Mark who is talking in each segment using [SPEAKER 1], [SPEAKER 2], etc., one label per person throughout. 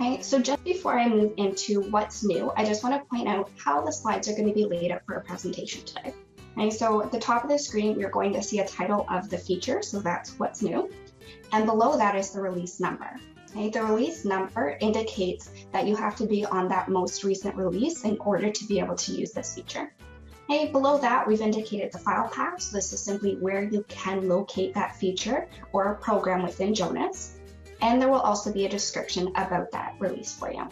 [SPEAKER 1] Okay, so just before I move into what's new, I just want to point out how the slides are going to be laid out for our presentation today. Okay, so at the top of the screen, you're going to see a title of the feature, so that's what's new. And below that is the release number. Okay, the release number indicates that you have to be on that most recent release in order to be able to use this feature. Okay, below that, we've indicated the file path. So this is simply where you can locate that feature or a program within Jonas. And there will also be a description about that release for you.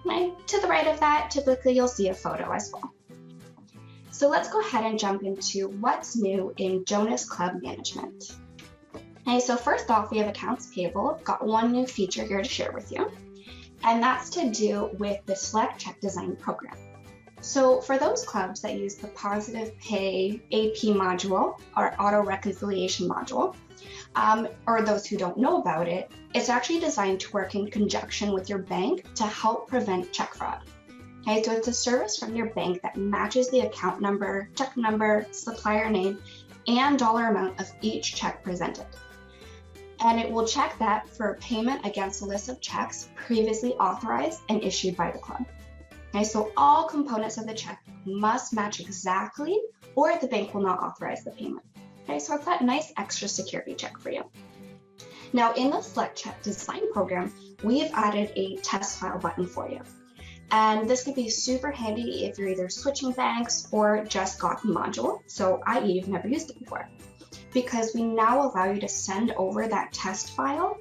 [SPEAKER 1] Okay, to the right of that, typically you'll see a photo as well. So let's go ahead and jump into what's new in Jonas Club Management. Okay, so first off, we have accounts payable. I've got one new feature here to share with you, and that's to do with the Select Check Design program. So for those clubs that use the Positive Pay AP module or auto reconciliation module, or those who don't know about it, it's actually designed to work in conjunction with your bank to help prevent check fraud. Okay, so it's a service from your bank that matches the account number, check number, supplier name, and dollar amount of each check presented. And it will check that for payment against a list of checks previously authorized and issued by the club. Okay, so all components of the check must match exactly, or the bank will not authorize the payment. Okay, so it's that nice extra security check for you. Now in the Select Check Design program, we've added a test file button for you. And this could be super handy if you're either switching banks or just got the module, so i.e. you've never used it before, because we now allow you to send over that test file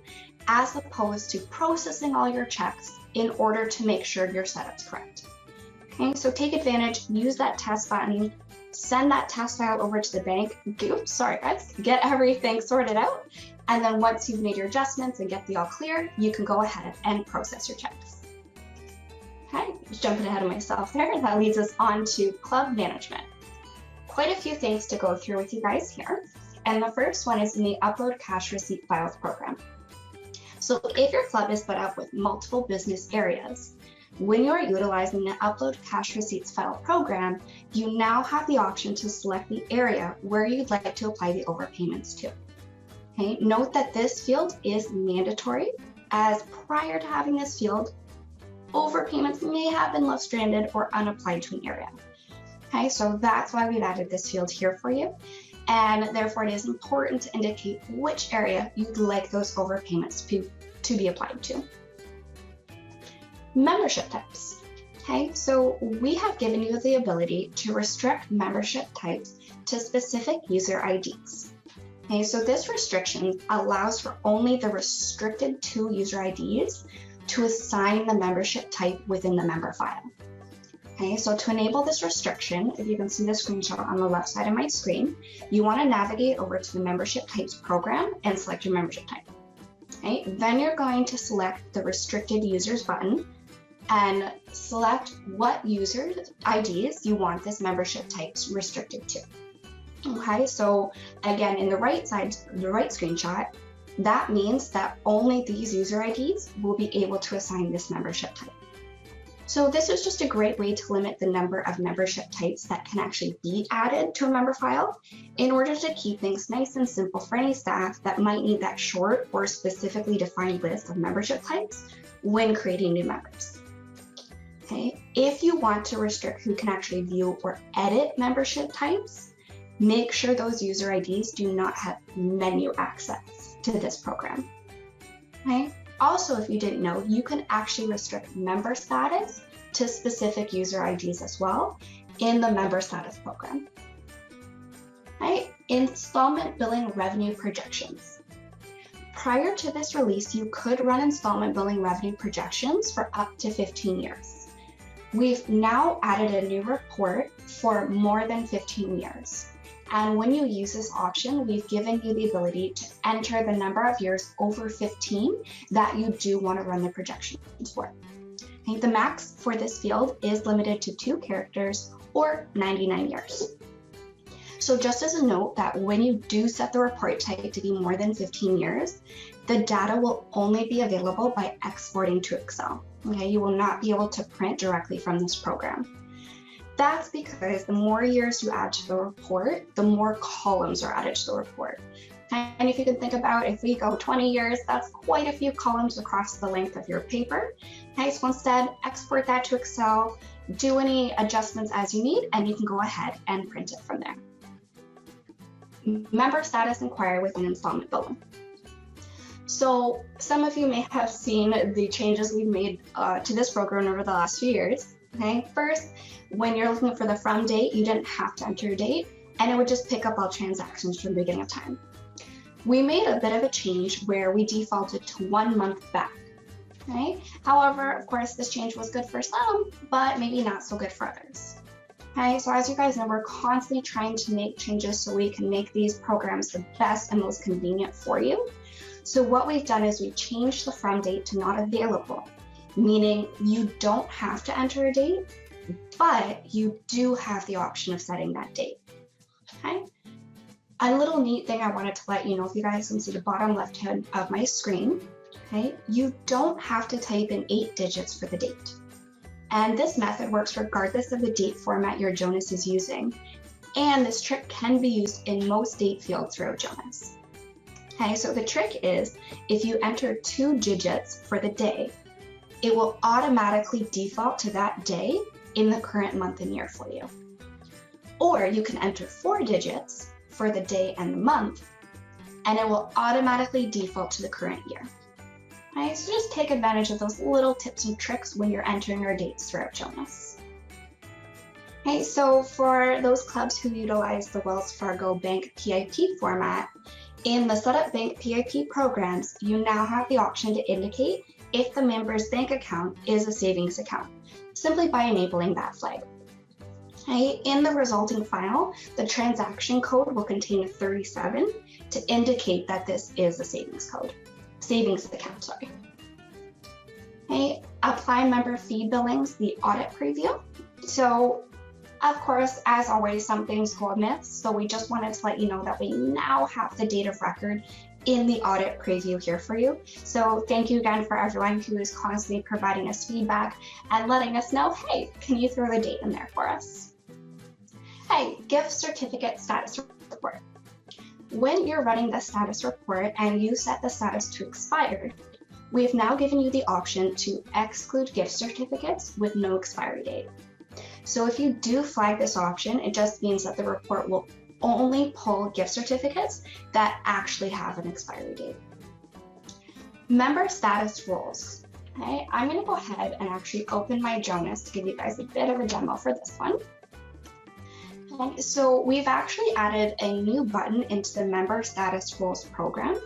[SPEAKER 1] as opposed to processing all your checks in order to make sure your setup's correct. Okay, so take advantage, use that test button, send that test file over to the bank, get everything sorted out, and then once you've made your adjustments and get the all clear, you can go ahead and process your checks. Okay, just jumping ahead of myself there, that leads us on to club management. Quite a few things to go through with you guys here, and the first one is in the Upload Cash Receipt Files program. So if your club is split up with multiple business areas, when you're utilizing the Upload Cash Receipts File program, you now have the option to select the area where you'd like to apply the overpayments to. Okay, note that this field is mandatory, as prior to having this field, overpayments may have been left stranded or unapplied to an area. Okay, so that's why we've added this field here for you. And therefore it is important to indicate which area you'd like those overpayments to be applied to. Membership types. Okay, so we have given you the ability to restrict membership types to specific user IDs. Okay, so this restriction allows for only the restricted 2 user IDs to assign the membership type within the member file. Okay, so to enable this restriction, if you can see the screenshot on the left side of my screen, you want to navigate over to the Membership Types program and select your membership type. Okay, then you're going to select the Restricted Users button and select what user IDs you want this membership types restricted to. Okay, so again, in the right screenshot, that means that only these user IDs will be able to assign this membership type. So this is just a great way to limit the number of membership types that can actually be added to a member file in order to keep things nice and simple for any staff that might need that short or specifically defined list of membership types when creating new members. Okay, if you want to restrict who can actually view or edit membership types, make sure those user IDs do not have menu access to this program. Okay. Also, if you didn't know, you can actually restrict member status to specific user IDs as well in the member status program. Right? Installment billing revenue projections. Prior to this release, you could run installment billing revenue projections for up to 15 years. We've now added a new report for more than 15 years. And when you use this option, we've given you the ability to enter the number of years over 15 that you do want to run the projections for. Okay, the max for this field is limited to 2 characters or 99 years. So just as a note that when you do set the report type to be more than 15 years, the data will only be available by exporting to Excel. Okay, you will not be able to print directly from this program. That's because the more years you add to the report, the more columns are added to the report, And if you can think about, if we go 20 years, that's quite a few columns across the length of your paper. Okay, so instead, export that to Excel, do any adjustments as you need, and you can go ahead and print it from there. Member status inquiry with an installment billing. So some of you may have seen the changes we've made to this program over the last few years. Okay, first, when you're looking for the from date, you didn't have to enter a date, and it would just pick up all transactions from the beginning of time. We made a bit of a change where we defaulted to 1 month back. Okay? However, of course, this change was good for some, but maybe not so good for others. Okay, so as you guys know, we're constantly trying to make changes so we can make these programs the best and most convenient for you. So what we've done is we changed the from date to not available, meaning you don't have to enter a date, but you do have the option of setting that date. Okay? A little neat thing I wanted to let you know, if you guys can see the bottom left hand of my screen, okay, you don't have to type in 8 digits for the date. And this method works regardless of the date format your Jonas is using. And this trick can be used in most date fields throughout Jonas. Okay, so the trick is, if you enter 2 digits for the day, it will automatically default to that day in the current month and year for you. Or you can enter 4 digits for the day and the month, and it will automatically default to the current year. Okay, so just take advantage of those little tips and tricks when you're entering your dates throughout Jonas. Okay, so for those clubs who utilize the Wells Fargo Bank PIP format, in the Setup Bank PIP programs, you now have the option to indicate if the member's bank account is a savings account, simply by enabling that flag. Okay, in the resulting file, the transaction code will contain a 37 to indicate that this is a savings account. Okay, apply member fee billings, the audit preview. So, of course, as always, some things go amiss. So we just wanted to let you know that we now have the date of record in the audit preview here for you. So thank you again for everyone who is constantly providing us feedback and letting us know, hey, can you throw the date in there for us? Hey, gift certificate status report. When you're running the status report and you set the status to expired, we've now given you the option to exclude gift certificates with no expiry date. So if you do flag this option, it just means that the report will only pull gift certificates that actually have an expiry date. Member status roles. Okay, I'm going to go ahead and actually open my Jonas to give you guys a bit of a demo for this one. Okay, so we've actually added a new button into the member status roles program.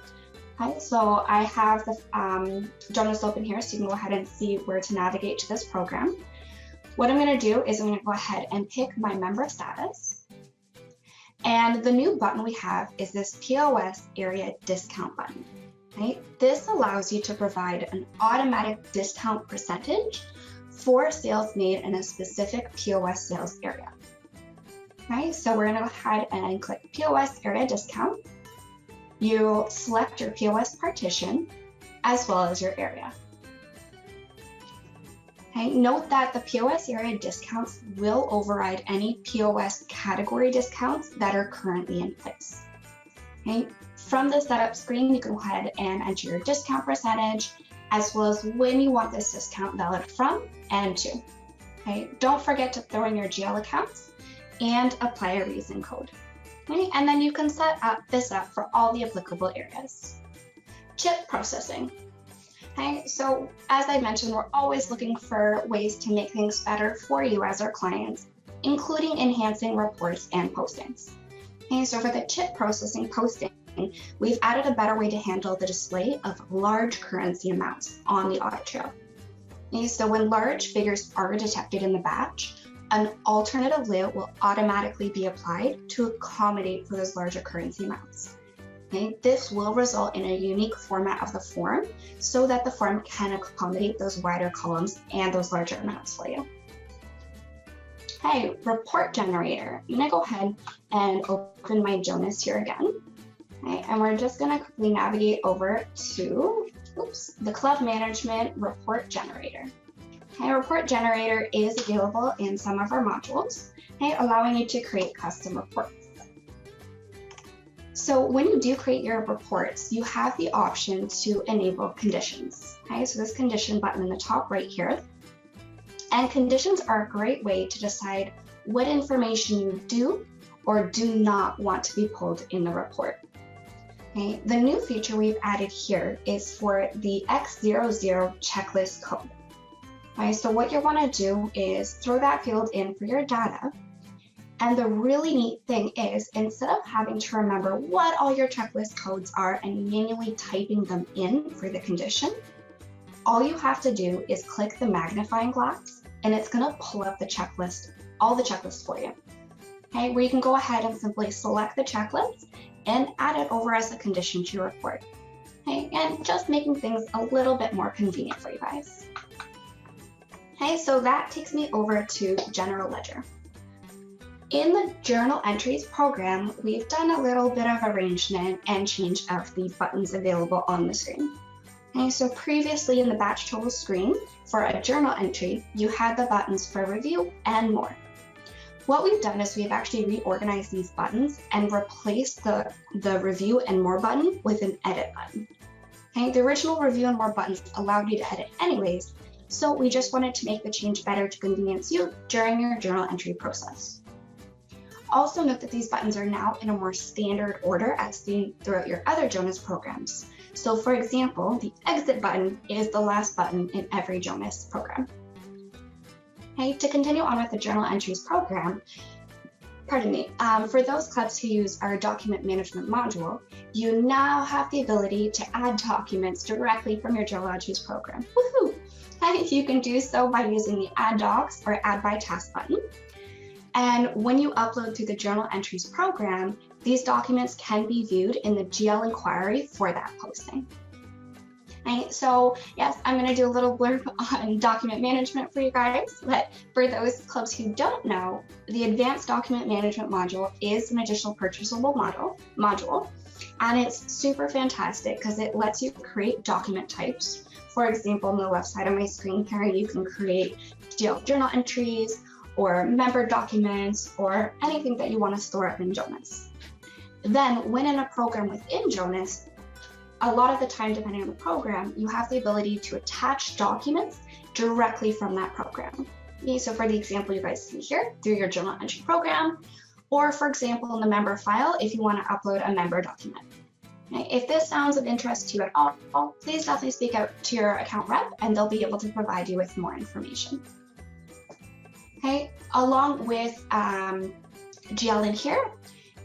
[SPEAKER 1] Okay, so I have the Jonas open here, so you can go ahead and see where to navigate to this program. What I'm going to do is I'm going to go ahead and pick my member status. And the new button we have is this POS area discount button. Okay? This allows you to provide an automatic discount percentage for sales made in a specific POS sales area. Okay? So we're going to go ahead and click POS area discount. You'll select your POS partition as well as your area. Okay, note that the POS area discounts will override any POS category discounts that are currently in place. Okay, from the setup screen, you can go ahead and enter your discount percentage, as well as when you want this discount valid from and to. Okay, don't forget to throw in your GL accounts and apply a reason code. Okay, and then you can set this up for all the applicable areas. Chip processing. Okay, so as I mentioned, we're always looking for ways to make things better for you as our clients, including enhancing reports and postings. Okay, so for the chip processing posting, we've added a better way to handle the display of large currency amounts on the audit trail. Okay, so when large figures are detected in the batch, an alternative layout will automatically be applied to accommodate for those larger currency amounts. Okay, this will result in a unique format of the form so that the form can accommodate those wider columns and those larger amounts for you. Okay, report generator. I'm gonna go ahead and open my Jonas here again. Okay, and we're just gonna quickly navigate over to the club management report generator. Okay, report generator is available in some of our modules, okay, allowing you to create custom reports. So when you do create your reports, you have the option to enable conditions. Okay, so this condition button in the top right here. And conditions are a great way to decide what information you do or do not want to be pulled in the report. Okay, the new feature we've added here is for the X00 checklist code. Okay, so what you want to do is throw that field in for your data. And the really neat thing is, instead of having to remember what all your checklist codes are and manually typing them in for the condition, all you have to do is click the magnifying glass and it's going to pull up the checklist, all the checklists for you. Okay, where you can go ahead and simply select the checklist and add it over as a condition to your report. Okay, and just making things a little bit more convenient for you guys. Okay, so that takes me over to General Ledger. In the Journal Entries program, we've done a little bit of arrangement and change of the buttons available on the screen. Okay, so previously in the batch total screen, for a journal entry, you had the buttons for review and more. What we've done is we've actually reorganized these buttons and replaced the review and more button with an edit button. Okay, the original review and more buttons allowed you to edit anyways, so we just wanted to make the change better to convenience you during your journal entry process. Also note that these buttons are now in a more standard order as seen throughout your other Jonas programs. So for example, the exit button is the last button in every Jonas program. Okay, to continue on with the journal entries program, for those clubs who use our document management module, you now have the ability to add documents directly from your journal entries program. Woohoo! And you can do so by using the Add Docs or Add by Task button. And when you upload through the Journal Entries program, these documents can be viewed in the GL inquiry for that posting. Right, so yes, I'm going to do a little blurb on document management for you guys, but for those clubs who don't know, the Advanced Document Management module is an additional purchasable module, and it's super fantastic because it lets you create document types. For example, on the left side of my screen here, you can create GL journal entries, or member documents, or anything that you want to store up in Jonas. Then when in a program within Jonas, a lot of the time, depending on the program, you have the ability to attach documents directly from that program. Okay, so for the example you guys see here, through your journal entry program, or for example, in the member file, if you want to upload a member document. Okay, if this sounds of interest to you at all, please definitely speak out to your account rep and they'll be able to provide you with more information. Okay, along with GL in here,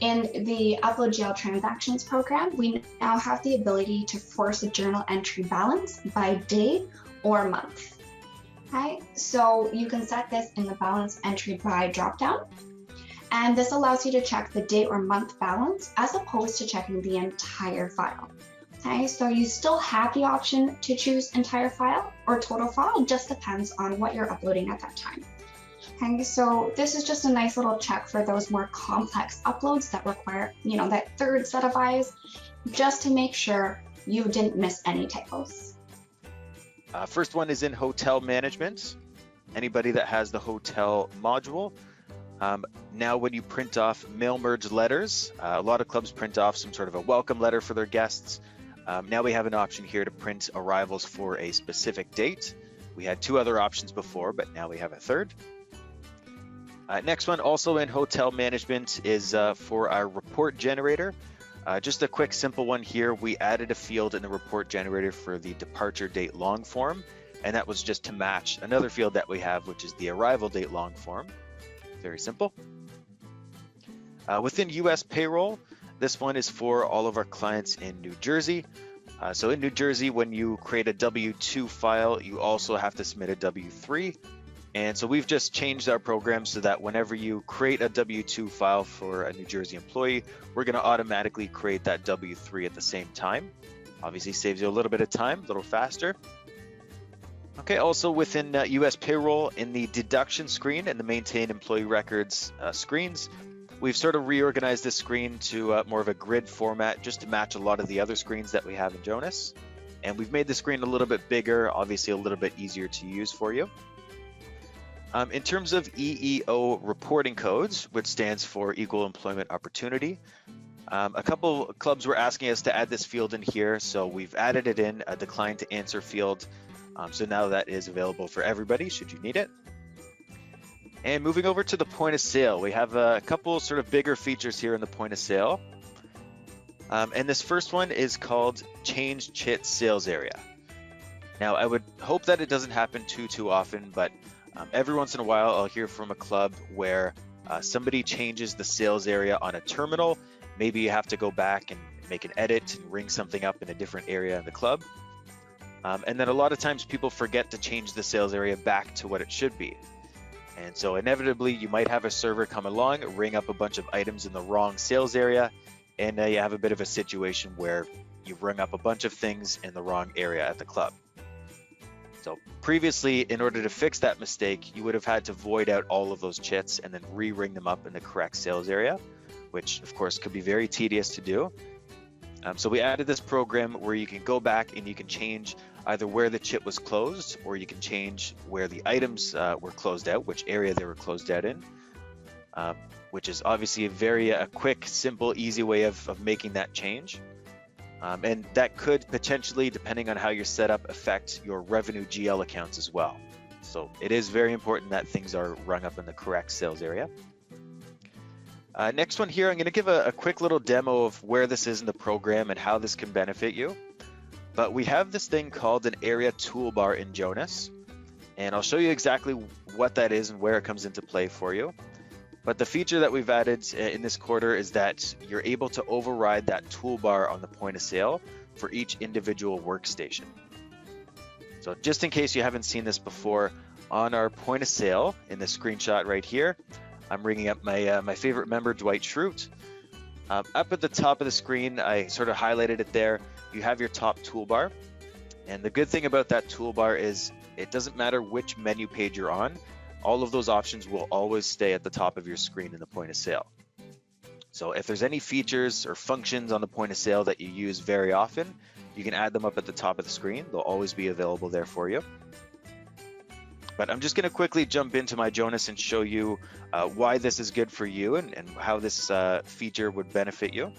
[SPEAKER 1] in the Upload GL Transactions program, we now have the ability to force a journal entry balance by day or month. Okay, so you can set this in the balance entry by dropdown, and this allows you to check the day or month balance as opposed to checking the entire file. Okay, so you still have the option to choose entire file or total file, it just depends on what you're uploading at that time. Okay, so this is just a nice little check for those more complex uploads that require, that third set of eyes, just to make sure you didn't miss any typos.
[SPEAKER 2] First one is in hotel management. Anybody that has the hotel module. Now when you print off mail merge letters, a lot of clubs print off some sort of a welcome letter for their guests. Now we have an option here to print arrivals for a specific date. We had two other options before, but now we have a third. Next one, also in hotel management, is for our report generator. Just a quick, simple one here. We added a field in the report generator for the departure date long form, and that was just to match another field that we have, which is the arrival date long form. Very simple. Within US Payroll, this one is for all of our clients in New Jersey. So in New Jersey, when you create a W-2 file, you also have to submit a W-3. And so we've just changed our program so that whenever you create a W-2 file for a New Jersey employee, we're going to automatically create that W-3 at the same time. Obviously saves you a little bit of time, a little faster. Okay, also within US Payroll, in the deduction screen and the maintain employee records screens, we've sort of reorganized this screen to more of a grid format just to match a lot of the other screens that we have in Jonas. And we've made the screen a little bit bigger, obviously a little bit easier to use for you. In terms of EEO reporting codes, which stands for Equal Employment Opportunity, A couple clubs were asking us to add this field in here, so we've added it in, a decline to answer field. So now that is available for everybody should you need it. And moving over to the point of sale, we have a couple sort of bigger features here in the point of sale. And this first one is called Change Chit Sales Area. Now, I would hope that it doesn't happen too often, but every once in a while I'll hear from a club where somebody changes the sales area on a terminal. Maybe you have to go back and make an edit and ring something up in a different area in the club. And then a lot of times people forget to change the sales area back to what it should be. And so inevitably you might have a server come along, ring up a bunch of items in the wrong sales area, and you have a bit of a situation where you've rung up a bunch of things in the wrong area at the club. So previously, in order to fix that mistake, you would have had to void out all of those chits and then re-ring them up in the correct sales area, which of course could be very tedious to do. So we added this program where you can go back and you can change either where the chit was closed, or you can change where the items were closed out, which area they were closed out in, which is obviously a very quick, simple, easy way of making that change. And that could potentially, depending on how you're set up, affect your revenue GL accounts as well. So it is very important that things are rung up in the correct sales area. Next one here, I'm going to give a quick little demo of where this is in the program and how this can benefit you. But we have this thing called an area toolbar in Jonas, and I'll show you exactly what that is and where it comes into play for you. But the feature that we've added in this quarter is that you're able to override that toolbar on the point of sale for each individual workstation. So just in case you haven't seen this before, on our point of sale in the screenshot right here, I'm ringing up my favorite member, Dwight Schrute. Up at the top of the screen, I sort of highlighted it there. You have your top toolbar. And the good thing about that toolbar is it doesn't matter which menu page you're on. All of those options will always stay at the top of your screen in the point of sale. So if there's any features or functions on the point of sale that you use very often, you can add them up at the top of the screen. They'll always be available there for you. But I'm just going to quickly jump into my Jonas and show you why this is good for you and how this feature would benefit you.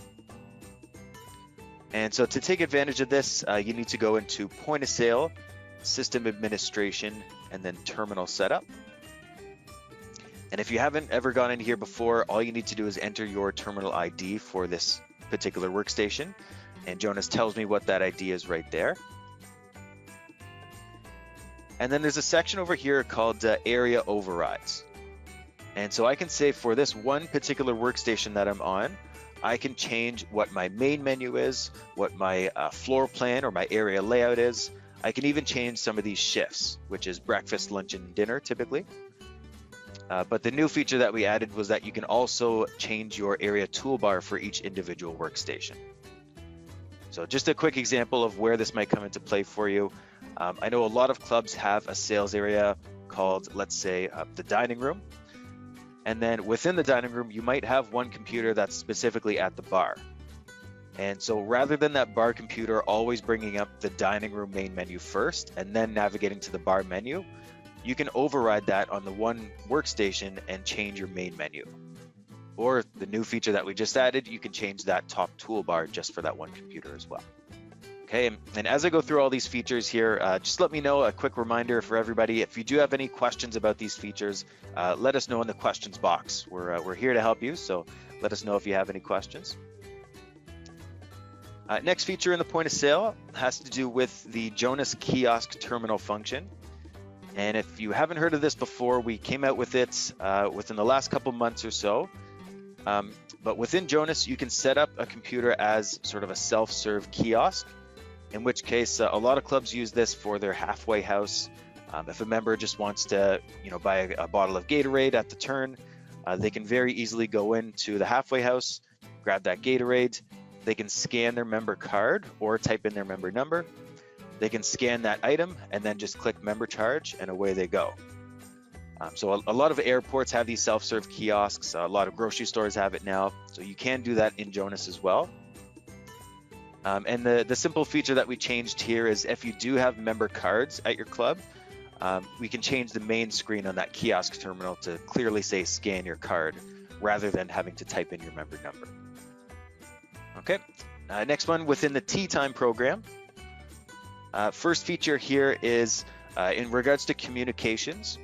[SPEAKER 2] And so to take advantage of this, you need to go into point of sale, system administration, and then terminal setup. And if you haven't ever gone in here before, all you need to do is enter your terminal ID for this particular workstation. And Jonas tells me what that ID is right there. And then there's a section over here called area overrides. And so I can say for this one particular workstation that I'm on, I can change what my main menu is, what my floor plan or my area layout is. I can even change some of these shifts, which is breakfast, lunch, and dinner typically. But the new feature that we added was that you can also change your area toolbar for each individual workstation. So just a quick example of where this might come into play for you. I know a lot of clubs have a sales area called, let's say, the dining room. And then within the dining room, you might have one computer that's specifically at the bar. And so rather than that bar computer always bringing up the dining room main menu first and then navigating to the bar menu, you can override that on the one workstation and change your main menu. Or the new feature that we just added, you can change that top toolbar just for that one computer as well. Okay, and as I go through all these features here, just let me know, a quick reminder for everybody, if you do have any questions about these features, let us know in the questions box. We're here to help you, so let us know if you have any questions. Next feature in the point of sale has to do with the Jonas kiosk terminal function. And if you haven't heard of this before, we came out with it within the last couple months or so. But within Jonas, you can set up a computer as sort of a self-serve kiosk, in which case a lot of clubs use this for their halfway house. If a member just wants to, buy a bottle of Gatorade at the turn, they can very easily go into the halfway house, grab that Gatorade. They can scan their member card or type in their member number. They can scan that item and then just click member charge and away they go. So a lot of airports have these self-serve kiosks. A lot of grocery stores have it now. So you can do that in Jonas as well. And the simple feature that we changed here is if you do have member cards at your club, we can change the main screen on that kiosk terminal to clearly say scan your card rather than having to type in your member number. Okay, next one within the tea time program. First feature here is in regards to communications.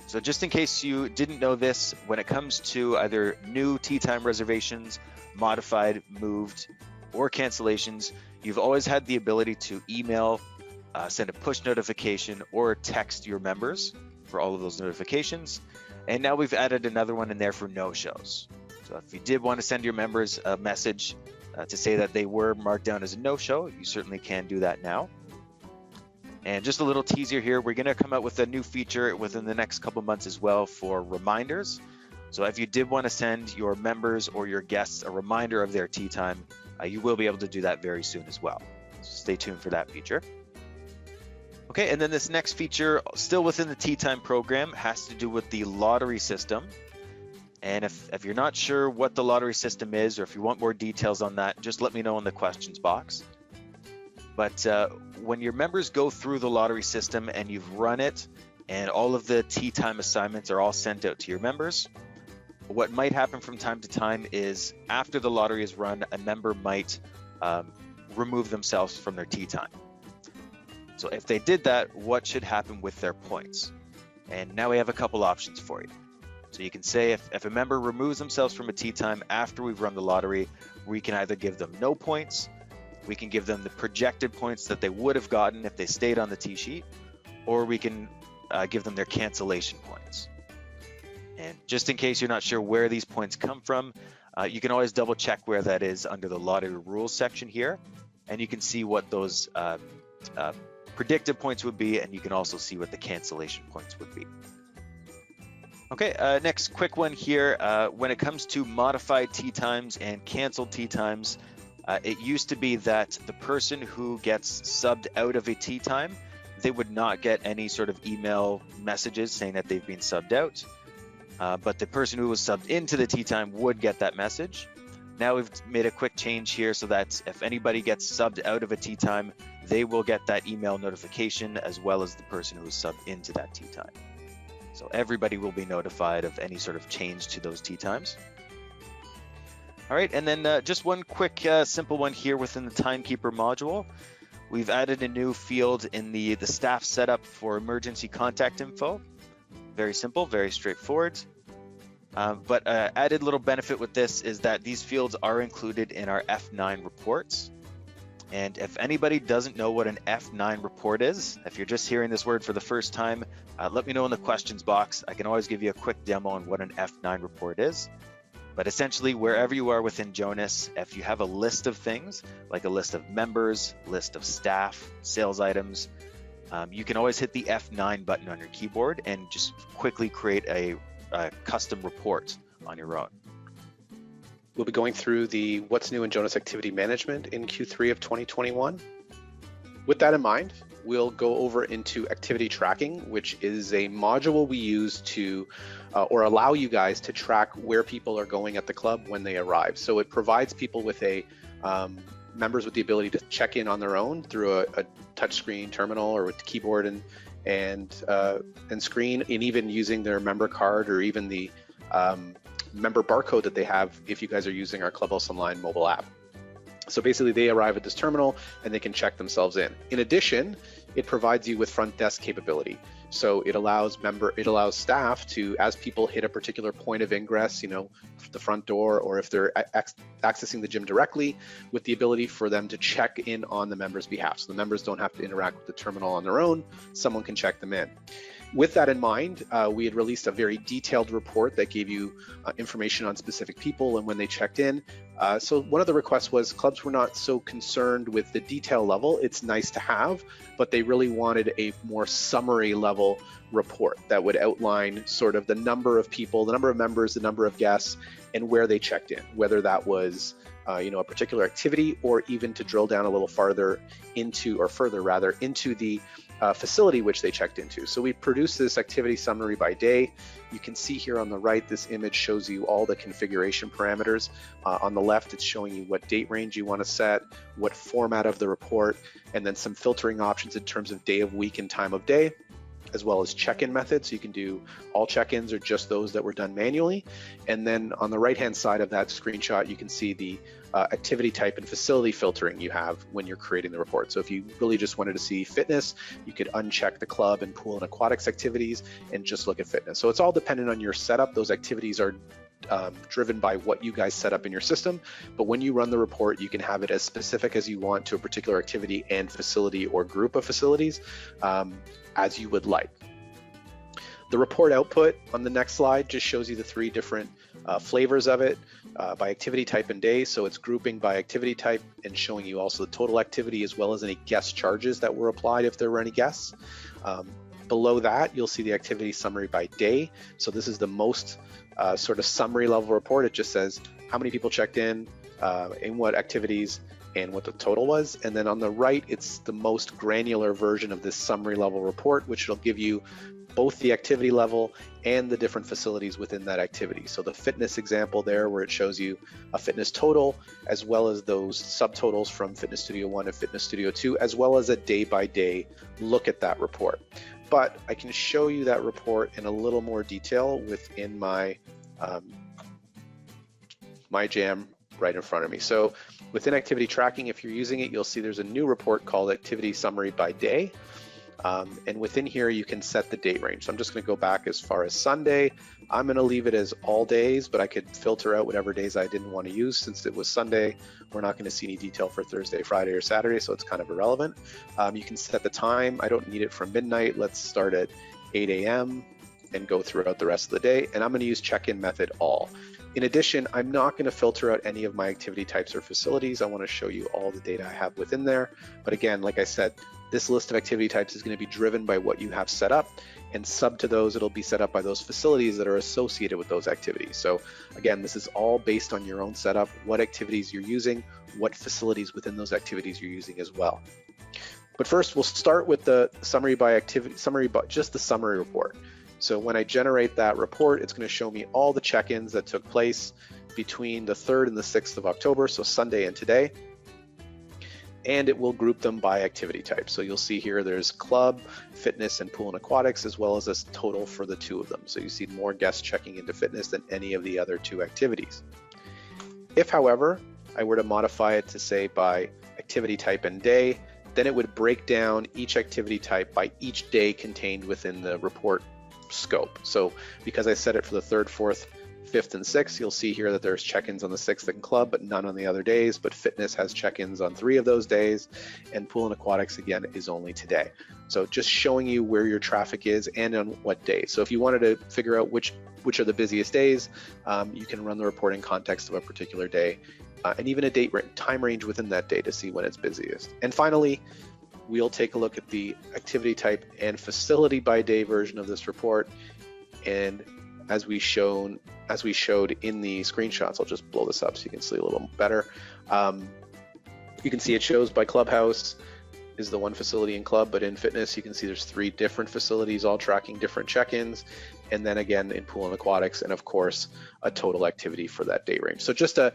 [SPEAKER 2] So just in case you didn't know this, when it comes to either new tea time reservations, modified, moved, or cancellations, you've always had the ability to email, send a push notification, or text your members for all of those notifications. And now we've added another one in there for no-shows. So if you did want to send your members a message to say that they were marked down as a no-show, you certainly can do that now. And just a little teaser here, we're going to come out with a new feature within the next couple months as well for reminders. So if you did want to send your members or your guests a reminder of their tea time, you will be able to do that very soon as well. So stay tuned for that feature. Okay, and then this next feature, still within the tea time program, has to do with the lottery system. And if you're not sure what the lottery system is, or if you want more details on that, just let me know in the questions box. But when your members go through the lottery system and you've run it, and all of the tea time assignments are all sent out to your members, what might happen from time to time is after the lottery is run, a member might remove themselves from their tea time. So if they did that, what should happen with their points? And now we have a couple options for you. So you can say if a member removes themselves from a tea time after we've run the lottery, we can either give them no points, we can give them the projected points that they would have gotten if they stayed on the tea sheet, or we can give them their cancellation points. And just in case you're not sure where these points come from, you can always double check where that is under the lottery rules section here, and you can see what those predicted points would be, and you can also see what the cancellation points would be. Okay, next quick one here. When it comes to modified tea times and canceled tea times, it used to be that the person who gets subbed out of a tea time, they would not get any sort of email messages saying that they've been subbed out. But the person who was subbed into the tea time would get that message. Now we've made a quick change here so that if anybody gets subbed out of a tea time, they will get that email notification as well as the person who was subbed into that tea time. So everybody will be notified of any sort of change to those tea times. All right, and then just one quick simple one here within the Timekeeper module. We've added a new field in the staff setup for emergency contact info. Very simple, very straightforward. But added little benefit with this is that these fields are included in our F9 reports. And if anybody doesn't know what an F9 report is, if you're just hearing this word for the first time, let me know in the questions box. I can always give you a quick demo on what an F9 report is. But essentially, wherever you are within Jonas, if you have a list of things, like a list of members, list of staff, sales items, you can always hit the F9 button on your keyboard and just quickly create a custom report on your own.
[SPEAKER 3] We'll be going through the What's New in Jonas Activity Management in Q3 of 2021. With that in mind, we'll go over into activity tracking, which is a module we use to or allow you guys to track where people are going at the club when they arrive. So it provides people with members with the ability to check in on their own through a touchscreen terminal or with the keyboard and screen, and even using their member card or even the member barcode that they have if you guys are using our Clubhouse Online mobile app. So basically they arrive at this terminal and they can check themselves in. In addition, it provides you with front desk capability. So it allows staff to, as people hit a particular point of ingress, the front door, or if they're accessing the gym directly, with the ability for them to check in on the members' behalf. So the members don't have to interact with the terminal on their own, someone can check them in. With that in mind, we had released a very detailed report that gave you information on specific people and when they checked in. So one of the requests was clubs were not so concerned with the detail level. It's nice to have, but they really wanted a more summary level report that would outline sort of the number of people, the number of members, the number of guests, and where they checked in, whether that was a particular activity, or even to drill down a little farther into, or further rather, into the facility which they checked into. So we produced this activity summary by day. You can see here on the right, this image shows you all the configuration parameters. On the left, it's showing you what date range you want to set, what format of the report, and then some filtering options in terms of day of week and time of day. as well as check-in methods. So you can do all check-ins or just those that were done manually. And then on the right-hand side of that screenshot, you can see the activity type and facility filtering you have when you're creating the report. So if you really just wanted to see fitness, you could uncheck the club and pool and aquatics activities and just look at fitness. So it's all dependent on your setup. Those activities are driven by what you guys set up in your system, but when you run the report, you can have it as specific as you want to a particular activity and facility or group of facilities as you would like. The report output on the next slide just shows you the 3 different flavors of it by activity type and day. So it's grouping by activity type and showing you also the total activity as well as any guest charges that were applied if there were any guests. Below that, you'll see the activity summary by day. So this is the most sort of summary level report. It just says how many people checked in what activities, and what the total was. And then on the right, it's the most granular version of this summary level report, which will give you both the activity level and the different facilities within that activity. So the fitness example there, where it shows you a fitness total, as well as those subtotals from Fitness Studio 1 and Fitness Studio 2, as well as a day-by-day look at that report. But I can show you that report in a little more detail within my my jam right in front of me. So within activity tracking, if you're using it, you'll see there's a new report called Activity Summary by Day. And within here, you can set the date range. So I'm just going to go back as far as Sunday. I'm going to leave it as all days, but I could filter out whatever days I didn't want to use. Since it was Sunday, we're not going to see any detail for Thursday, Friday, or Saturday, so it's kind of irrelevant. You can set the time. I don't need it from midnight. Let's start at 8 a.m. and go throughout the rest of the day. And I'm going to use check-in method all. In addition, I'm not going to filter out any of my activity types or facilities. I want to show you all the data I have within there. But again, like I said, this list of activity types is going to be driven by what you have set up, and sub to those, it'll be set up by those facilities that are associated with those activities. So again, this is all based on your own setup, what activities you're using, what facilities within those activities you're using as well. But first, we'll start with the summary by activity, just the summary report. So when I generate that report, it's going to show me all the check-ins that took place between the 3rd and the 6th of October, so Sunday and today. And it will group them by activity type. So you'll see here there's club, fitness, and pool and aquatics, as well as a total for the 2 of them. So you see more guests checking into fitness than any of the other 2 activities. If, however, I were to modify it to say by activity type and day, then it would break down each activity type by each day contained within the report scope. So because I set it for the 3rd, 4th, 5th, and 6th, you'll see here that there's check-ins on the 6th in club, but none on the other days. But fitness has check-ins on 3 of those days, and pool and aquatics, again, is only today. So just showing you where your traffic is and on what day. So if you wanted to figure out which are the busiest days, you can run the report in context of a particular day, and even a time range within that day to see when it's busiest. And finally, we'll take a look at the activity type and facility by day version of this report. And as we showed in the screenshots, I'll just blow this up so you can see a little better. You can see it shows by clubhouse is the one facility in club, but in fitness, you can see there's 3 different facilities all tracking different check-ins. And then again, in pool and aquatics, and of course, a total activity for that day range. So just a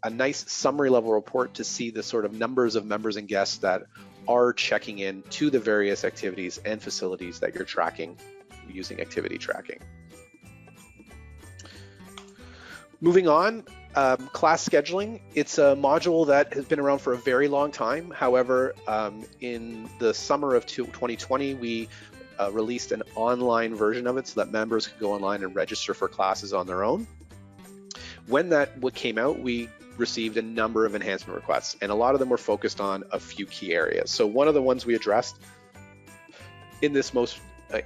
[SPEAKER 3] nice summary level report to see the sort of numbers of members and guests that are checking in to the various activities and facilities that you're tracking using activity tracking. Moving on, class scheduling. It's a module that has been around for a very long time. However, in the summer of 2020, we released an online version of it so that members could go online and register for classes on their own. When that came out, we received a number of enhancement requests, and a lot of them were focused on a few key areas. So one of the ones we addressed in this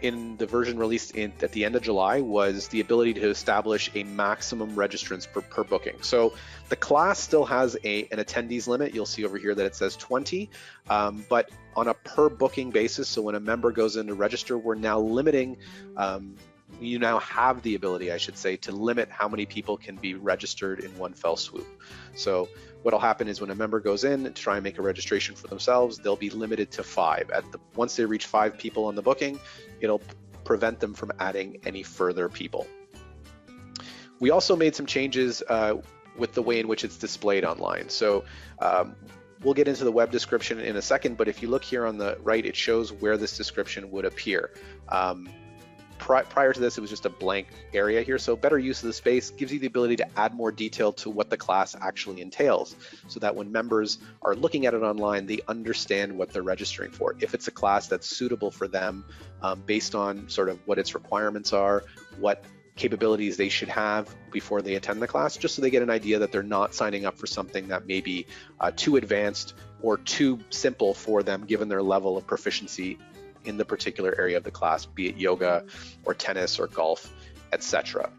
[SPEAKER 3] in the version released at the end of July was the ability to establish a maximum registrants per booking. So the class still has an attendees limit. You'll see over here that it says 20, but on a per booking basis. So when a member goes in to register, we're now limiting, you now have the ability, I should say, to limit how many people can be registered in one fell swoop. So what'll happen is when a member goes in to try and make a registration for themselves, they'll be limited to 5. Once they reach 5 people on the booking, it'll prevent them from adding any further people. We also made some changes with the way in which it's displayed online. So We'll get into the web description in a second, but if you look here on the right, it shows where this description would appear. Prior to this, it was just a blank area here, so better use of the space gives you the ability to add more detail to what the class actually entails, so that when members are looking at it online, they understand what they're registering for. If it's a class that's suitable for them based on sort of what its requirements are, what capabilities they should have before they attend the class, just so they get an idea that they're not signing up for something that may be too advanced or too simple for them given their level of proficiency in the particular area of the class, be it yoga or tennis or golf, etc.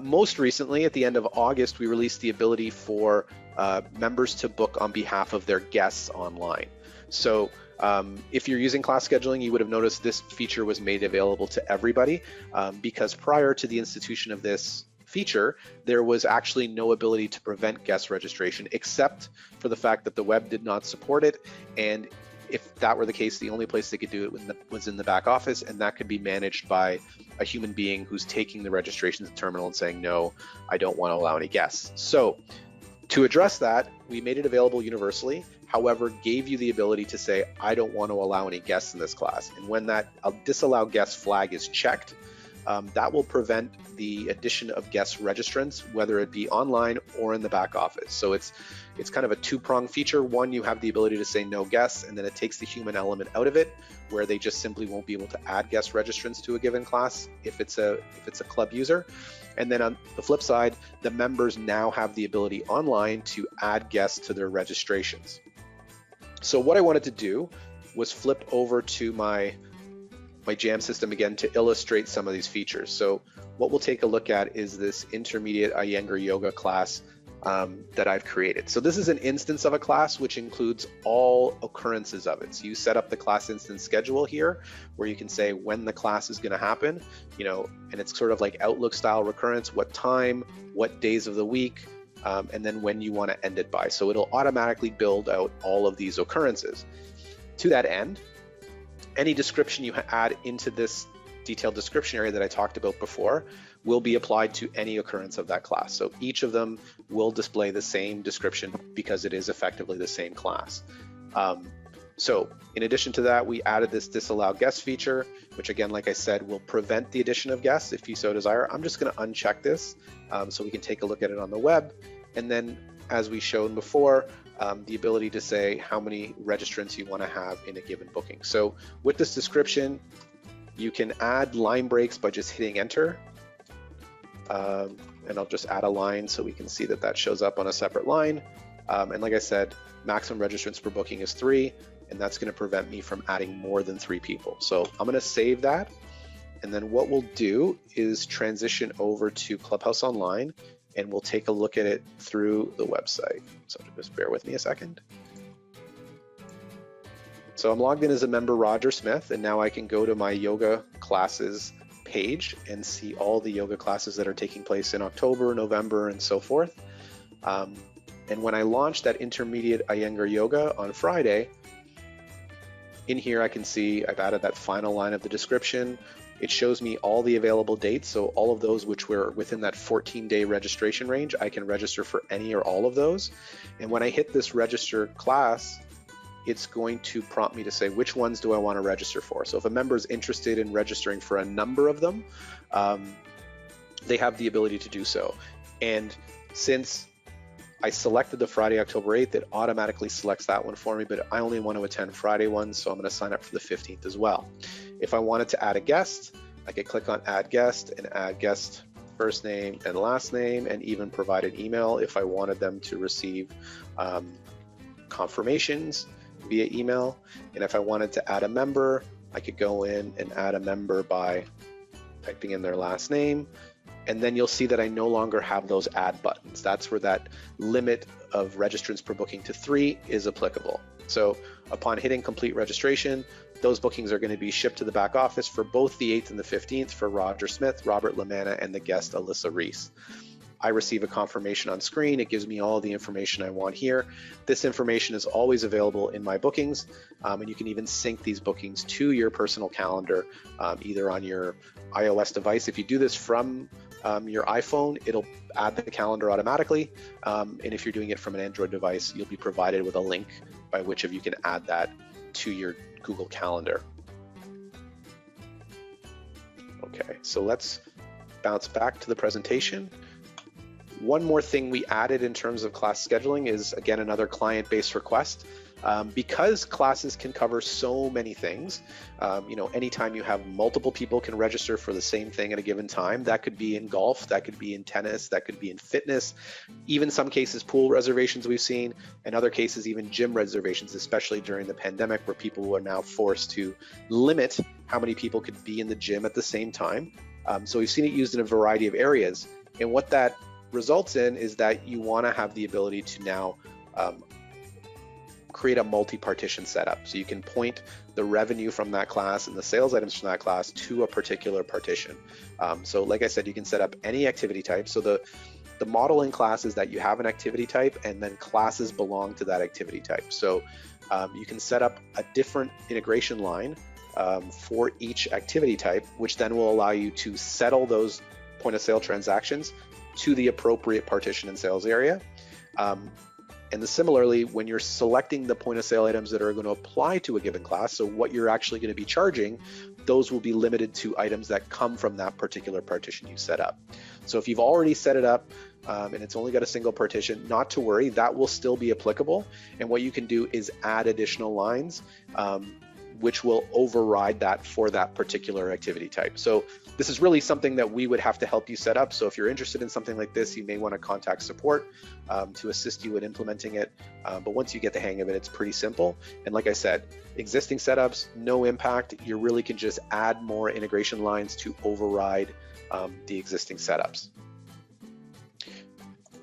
[SPEAKER 3] Most recently, at the end of August, we released the ability for members to book on behalf of their guests online. So if you're using class scheduling, you would have noticed this feature was made available to everybody because prior to the institution of this feature, there was actually no ability to prevent guest registration except for the fact that the web did not support it, and if that were the case, the only place they could do it was in the back office, and that could be managed by a human being who's taking the registration to the terminal and saying, no, I don't want to allow any guests. So to address that, we made it available universally, however, gave you the ability to say, I don't want to allow any guests in this class. And when that disallow guest flag is checked, that will prevent the addition of guest registrants, whether it be online or in the back office. So it's kind of a two-pronged feature. One, you have the ability to say no guests, and then it takes the human element out of it, where they just simply won't be able to add guest registrants to a given class if it's a club user. And then on the flip side, the members now have the ability online to add guests to their registrations. So what I wanted to do was flip over to my Jam system again to illustrate some of these features. So what we'll take a look at is this intermediate Iyengar yoga class that I've created. So this is an instance of a class which includes all occurrences of it. So you set up the class instance schedule here, where you can say when the class is going to happen, and it's sort of like Outlook style recurrence, what time, what days of the week, and then when you want to end it by. So it'll automatically build out all of these occurrences. To that end, any description you add into this detailed description area that I talked about before will be applied to any occurrence of that class. So each of them will display the same description because it is effectively the same class. So in addition to that, we added this disallow guest feature, which again, like I said, will prevent the addition of guests if you so desire. I'm just going to uncheck this so we can take a look at it on the web. And then as we shown before, the ability to say how many registrants you want to have in a given booking. So with this description, you can add line breaks by just hitting enter. And I'll just add a line so we can see that that shows up on a separate line. And like I said, maximum registrants per booking is 3, and that's going to prevent me from adding more than 3 people. So I'm going to save that. And then what we'll do is transition over to Clubhouse Online, and we'll take a look at it through the website. So just bear with me a second. So I'm logged in as a member, Roger Smith, and now I can go to my yoga classes page and see all the yoga classes that are taking place in October, November, and so forth. And when I launch that intermediate Iyengar yoga on Friday, in here I can see I've added that final line of the description. It shows me all the available dates, so all of those which were within that 14-day registration range, I can register for any or all of those. And when I hit this register class, it's going to prompt me to say which ones do I want to register for. So if a member is interested in registering for a number of them, they have the ability to do so. And since I selected the Friday, October 8th, it automatically selects that one for me, but I only want to attend Friday ones, so I'm going to sign up for the 15th as well. If I wanted to add a guest, I could click on add guest and add guest first name and last name, and even provide an email if I wanted them to receive confirmations via email. And if I wanted to add a member, I could go in and add a member by typing in their last name. And then you'll see that I no longer have those add buttons. That's where that limit of registrants per booking to 3 is applicable. So upon hitting complete registration, those bookings are going to be shipped to the back office for both the 8th and the 15th for Roger Smith, Robert Lamanna, and the guest Alyssa Reese. I receive a confirmation on screen. It gives me all the information I want here. This information is always available in my bookings, and you can even sync these bookings to your personal calendar, either on your iOS device. If you do this from your iPhone, it'll add the calendar automatically. And if you're doing it from an Android device, you'll be provided with a link by which of you can add that to your Google Calendar. Okay, so let's bounce back to the presentation. One more thing we added in terms of class scheduling is, again, another client-based request. Because classes can cover so many things, anytime you have multiple people can register for the same thing at a given time. That could be in golf, that could be in tennis, that could be in fitness, even some cases pool reservations we've seen, and other cases even gym reservations, especially during the pandemic where people are now forced to limit how many people could be in the gym at the same time. So we've seen it used in a variety of areas. And what that results in is that you want to have the ability to now create a multi-partition setup. So you can point the revenue from that class and the sales items from that class to a particular partition. So like I said, you can set up any activity type. So the model in class is that you have an activity type and then classes belong to that activity type. So you can set up a different integration line for each activity type, which then will allow you to settle those point of sale transactions to the appropriate partition and sales area. And similarly, when you're selecting the point of sale items that are going to apply to a given class, so what you're actually going to be charging, those will be limited to items that come from that particular partition you set up. So if you've already set it up and it's only got a single partition, not to worry, that will still be applicable. And what you can do is add additional lines, which will override that for that particular activity type. So this is really something that we would have to help you set up. So if you're interested in something like this, you may want to contact support to assist you in implementing it. But once you get the hang of it, it's pretty simple. And like I said, existing setups, no impact. You really can just add more integration lines to override the existing setups.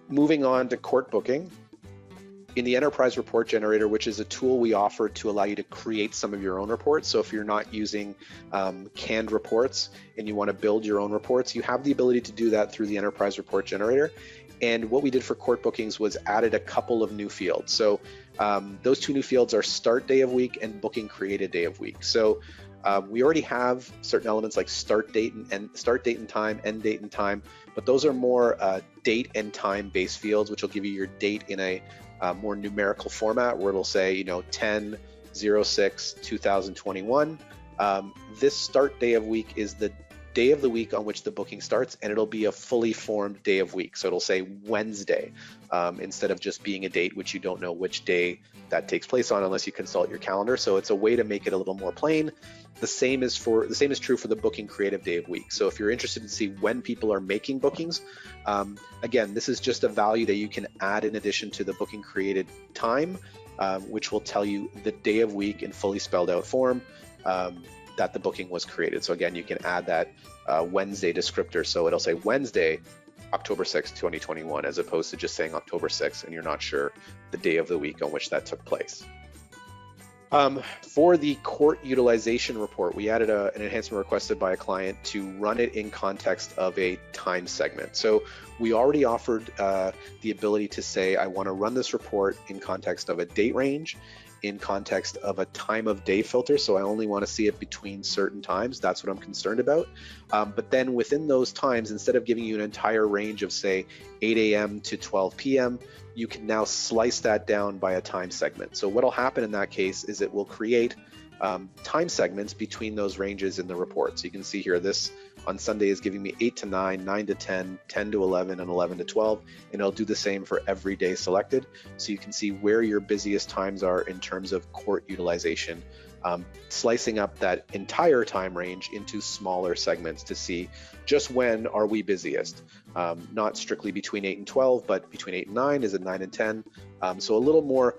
[SPEAKER 3] Moving on to court booking. In the Enterprise Report Generator, which is a tool we offer to allow you to create some of your own reports. So if you're not using canned reports and you want to build your own reports, you have the ability to do that through the Enterprise Report Generator. And what we did for court bookings was added a couple of new fields. So those two new fields are start day of week and booking created day of week. So we already have certain elements like start date and time, end date and time, but those are more date and time based fields, which will give you your date in a more numerical format where it'll say, 10/06/2021. This start day of week is the day of the week on which the booking starts, and it'll be a fully formed day of week. So it'll say Wednesday instead of just being a date which you don't know which day that takes place on unless you consult your calendar. So it's a way to make it a little more plain. The same is true for the booking creative day of week. So if you're interested to see when people are making bookings, again, this is just a value that you can add in addition to the booking created time, which will tell you the day of week in fully spelled out form that the booking was created. So again, you can add that Wednesday descriptor. So it'll say Wednesday, October 6th, 2021, as opposed to just saying October 6th and you're not sure the day of the week on which that took place. For the court utilization report, we added an enhancement requested by a client to run it in context of a time segment. So we already offered the ability to say, I want to run this report in context of a date range, in context of a time of day filter. So I only want to see it between certain times. That's what I'm concerned about. But then within those times, instead of giving you an entire range of say 8 a.m. to 12 p.m., you can now slice that down by a time segment. So what'll happen in that case is it will create time segments between those ranges in the report. So you can see here, this on Sunday is giving me 8 to 9, 9 to 10, 10 to 11, and 11 to 12. And it'll do the same for every day selected. So you can see where your busiest times are in terms of court utilization, slicing up that entire time range into smaller segments to see just when are we busiest. Not strictly between 8 and 12, but between 8 and 9, is it 9 and 10? So a little more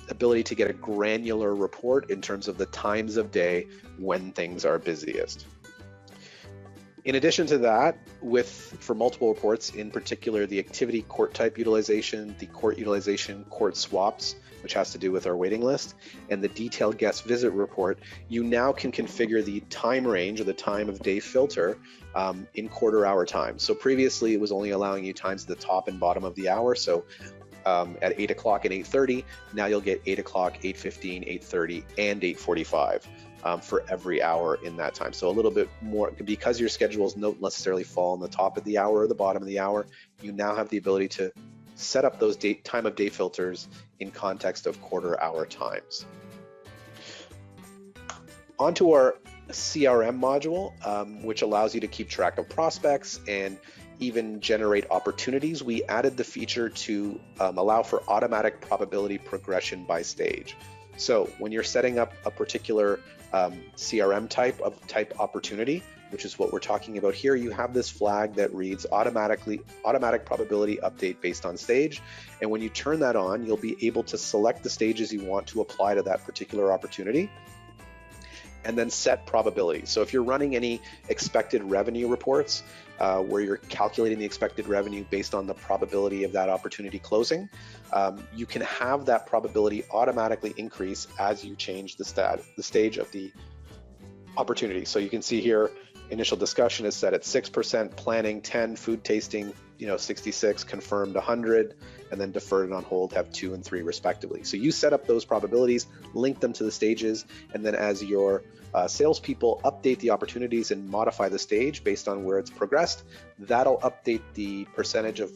[SPEAKER 3] ability to get a granular report in terms of the times of day when things are busiest. In addition to that, for multiple reports, in particular the activity court type utilization, the court utilization court swaps, which has to do with our waiting list, and the detailed guest visit report, you now can configure the time range or the time of day filter in quarter hour time. So previously it was only allowing you times at the top and bottom of the hour. So at 8 o'clock and 8:30, now you'll get 8 o'clock, 8:15, 8:30, and 8:45. for every hour in that time. So a little bit more, because your schedules don't necessarily fall on the top of the hour or the bottom of the hour, you now have the ability to set up those time of day filters in context of quarter hour times. Onto our CRM module, which allows you to keep track of prospects and even generate opportunities. We added the feature to allow for automatic probability progression by stage. So when you're setting up a particular CRM type opportunity, which is what we're talking about here, you have this flag that reads automatic probability update based on stage. And when you turn that on, you'll be able to select the stages you want to apply to that particular opportunity and then set probability. So if you're running any expected revenue reports where you're calculating the expected revenue based on the probability of that opportunity closing, you can have that probability automatically increase as you change the stage of the opportunity. So you can see here, initial discussion is set at 6%, planning 10, food tasting 66, confirmed 100, and then deferred and on hold have 2 and 3 respectively. So you set up those probabilities, link them to the stages, and then as your salespeople update the opportunities and modify the stage based on where it's progressed, that'll update the percentage of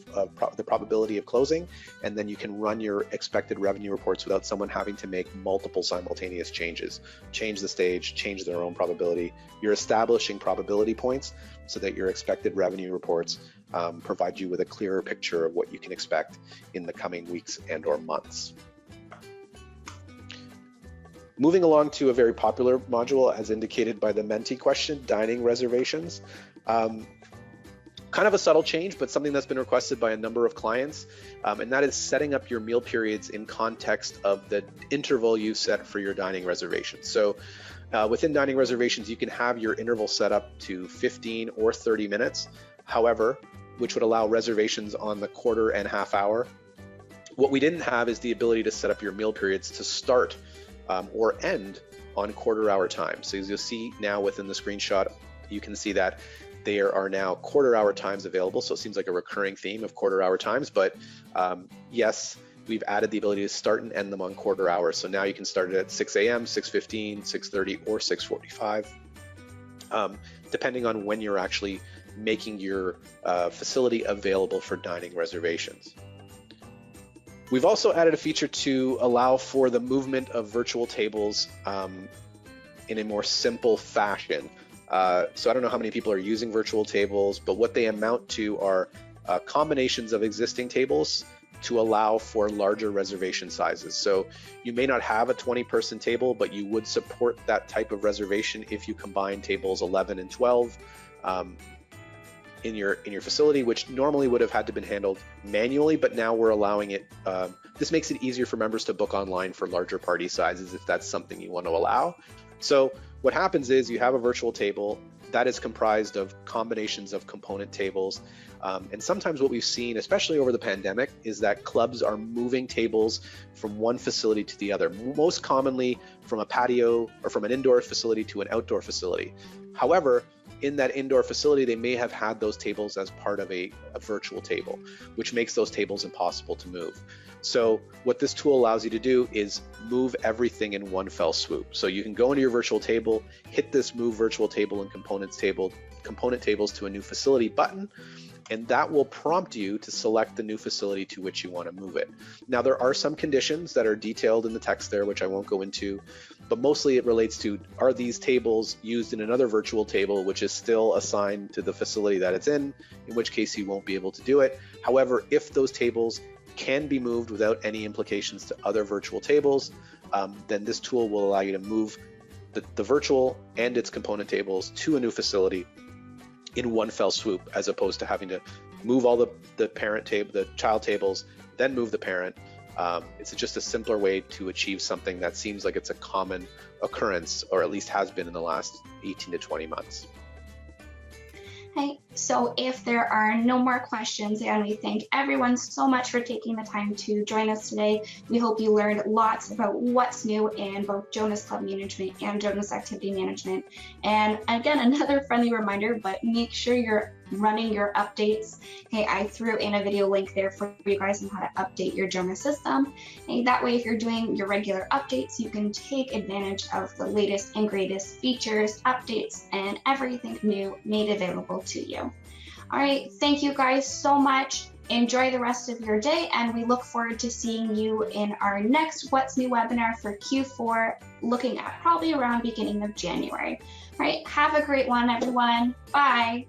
[SPEAKER 3] the probability of closing, and then you can run your expected revenue reports without someone having to make multiple simultaneous changes. Change the stage, change their own probability. You're establishing probability points so that your expected revenue reports provide you with a clearer picture of what you can expect in the coming weeks and or months. Moving along to a very popular module, as indicated by the Menti question, dining reservations. Kind of a subtle change, but something that's been requested by a number of clients, and that is setting up your meal periods in context of the interval you set for your dining reservations. So within dining reservations, you can have your interval set up to 15 or 30 minutes, however, which would allow reservations on the quarter and half hour. What we didn't have is the ability to set up your meal periods to start or end on quarter hour time. So as you'll see now within the screenshot, you can see that there are now quarter hour times available. So it seems like a recurring theme of quarter hour times, but yes, we've added the ability to start and end them on quarter hours. So now you can start it at 6 a.m., 6:15, 6:30, or 6:45, depending on when you're actually making your facility available for dining reservations. We've also added a feature to allow for the movement of virtual tables in a more simple fashion. So I don't know how many people are using virtual tables, but what they amount to are combinations of existing tables to allow for larger reservation sizes. So you may not have a 20-person table, but you would support that type of reservation if you combine tables 11 and 12 in your facility, which normally would have had to been handled manually, but now we're allowing it. This makes it easier for members to book online for larger party sizes if that's something you want to allow. So what happens is you have a virtual table that is comprised of combinations of component tables. And sometimes what we've seen, especially over the pandemic, is that clubs are moving tables from one facility to the other, most commonly from a patio or from an indoor facility to an outdoor facility. However, in that indoor facility, they may have had those tables as part of a virtual table, which makes those tables impossible to move. So what this tool allows you to do is move everything in one fell swoop. So you can go into your virtual table, hit this move virtual table and component tables to a new facility button, and that will prompt you to select the new facility to which you want to move it. Now, there are some conditions that are detailed in the text there, which I won't go into, but mostly it relates to, are these tables used in another virtual table, which is still assigned to the facility that it's in which case you won't be able to do it. However, if those tables can be moved without any implications to other virtual tables, then this tool will allow you to move the virtual and its component tables to a new facility in one fell swoop, as opposed to having to move all the child tables, then move the parent. It's just a simpler way to achieve something that seems like it's a common occurrence, or at least has been in the last 18 to 20 months.
[SPEAKER 1] Hi, So if there are no more questions, and we thank everyone so much for taking the time to join us today. We hope you learned lots about what's new in both Jonas Club Management and Jonas Activity Management. And again, another friendly reminder, but make sure you're running your updates. Hey, I threw in a video link there for you guys on how to update your Jonas system. And that way, if you're doing your regular updates, you can take advantage of the latest and greatest features, updates, and everything new made available to you. All right, thank you guys so much. Enjoy the rest of your day, and we look forward to seeing you in our next What's New webinar for Q4, looking at probably around beginning of January. All right, have a great one, everyone. Bye.